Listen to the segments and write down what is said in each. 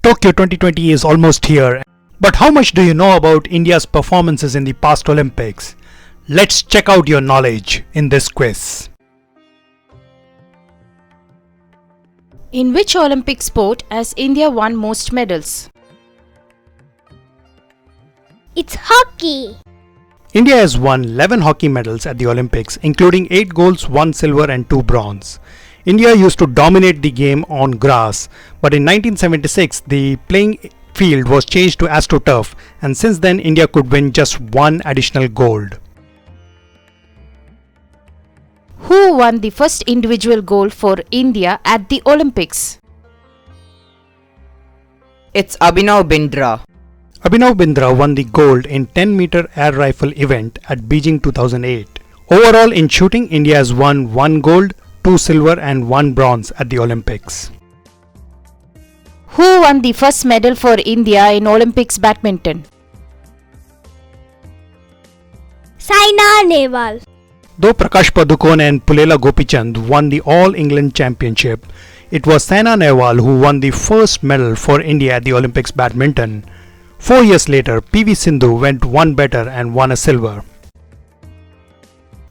Tokyo 2020 is almost here. But how much do you know about India's performances in the past Olympics? Let's check out your knowledge in this quiz. In which Olympic sport has India won most medals? It's hockey. India has won 11 hockey medals at the Olympics, including 8 golds, 1 silver and 2 bronze. India used to dominate the game on grass, but in 1976 the playing field was changed to AstroTurf, and since then India could win just 1 additional gold. Who won the first individual gold for India at the Olympics? It's Abhinav Bindra. Abhinav Bindra won the gold in 10-meter air rifle event at Beijing 2008. Overall in shooting, India has won 1 gold, 2 silver and 1 bronze at the Olympics. Who won the first medal for India in Olympics badminton? Saina Nehwal. Though Prakash Padukone and Pulela Gopichand won the All England Championship, it was Saina Nehwal who won the first medal for India at the Olympics badminton. 4 years later, PV Sindhu went one better and won a silver.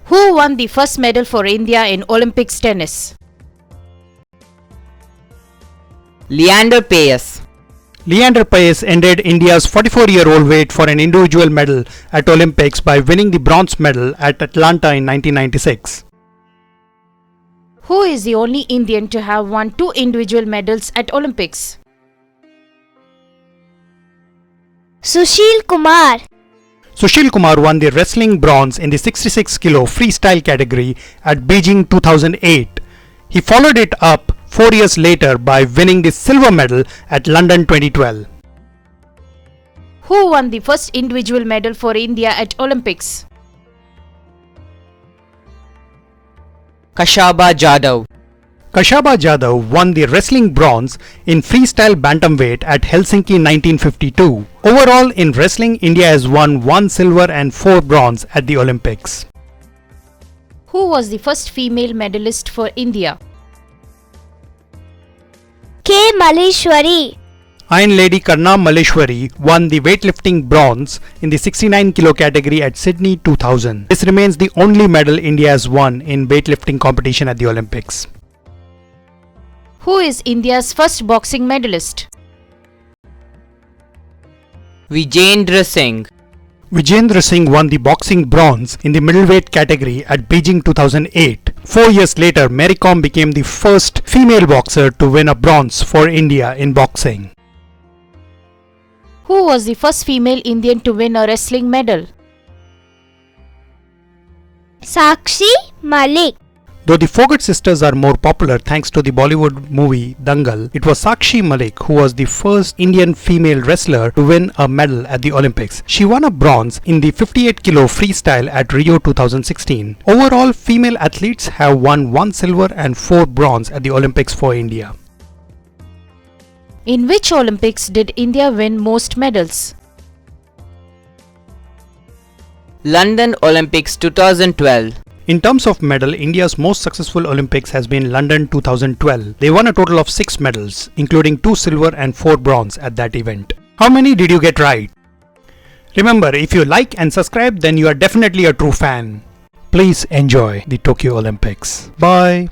Who won the first medal for India in Olympics tennis? Leander Paes. Leander Paes ended India's 44-year-old wait for an individual medal at Olympics by winning the bronze medal at Atlanta in 1996. Who is the only Indian to have won 2 individual medals at Olympics? Sushil Kumar. Sushil Kumar won the wrestling bronze in the 66 kg freestyle category at Beijing 2008. He followed it up 4 years later by winning the silver medal at London 2012. Who won the first individual medal for India at Olympics? Kashaba Jadhav. Kashaba Jadhav won the wrestling bronze in freestyle bantamweight at Helsinki 1952. Overall in wrestling, India has won 1 silver and 4 bronze at the Olympics. Who was the first female medalist for India? K. Maleshwari. Iron Lady Karna Maleshwari won the weightlifting bronze in the 69 kg category at Sydney 2000. This remains the only medal India has won in weightlifting competition at the Olympics. Who is India's first boxing medalist? Vijendra Singh. Vijendra Singh won the boxing bronze in the middleweight category at Beijing 2008. 4 years later, Mary Kom became the first female boxer to win a bronze for India in boxing. Who was the first female Indian to win a wrestling medal? Sakshi Malik. Though the Fogart sisters are more popular thanks to the Bollywood movie Dangal, it was Sakshi Malik who was the first Indian female wrestler to win a medal at the Olympics. She won a bronze in the 58 kg freestyle at Rio 2016. Overall, female athletes have won 1 silver and 4 bronze at the Olympics for India. In which Olympics did India win most medals? London Olympics 2012. In terms of medal, India's most successful Olympics has been London 2012. They won a total of 6 medals, including 2 silver and 4 bronze at that event. How many did you get right? Remember, if you like and subscribe, then you are definitely a true fan. Please enjoy the Tokyo Olympics. Bye.